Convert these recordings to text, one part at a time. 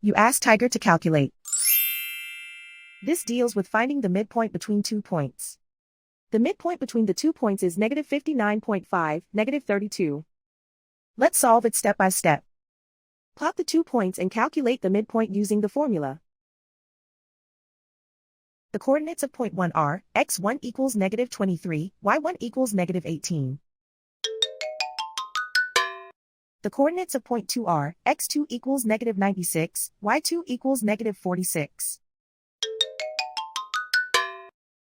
You ask Tiger to calculate. This deals with finding the midpoint between 2 points. The midpoint between the 2 points is negative 59.5, negative 32. Let's solve it step by step. Plot the 2 points and calculate the midpoint using the formula. The coordinates of point 1 are, x1 equals negative 23, y1 equals negative 18. The coordinates of point 2 are, x2 equals negative 96, y2 equals negative 46.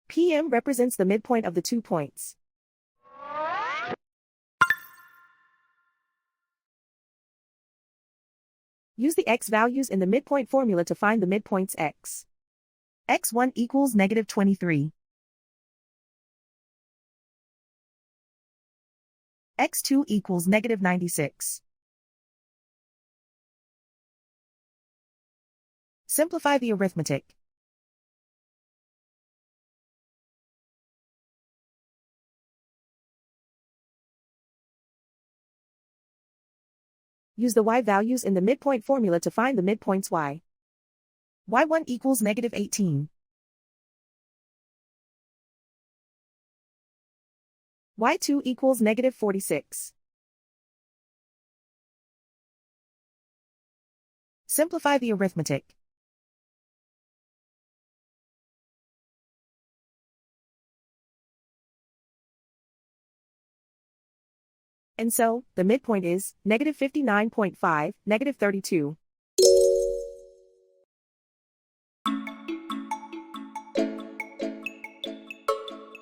PM represents the midpoint of the 2 points. Use the x values in the midpoint formula to find the midpoints x. x1 equals negative 23. x2 equals negative 96. Simplify the arithmetic. Use the y values in the midpoint formula to find the midpoints y. y1 equals negative 18. y2 equals negative 46. Simplify the arithmetic. And so, the midpoint is negative 59.5, negative 32.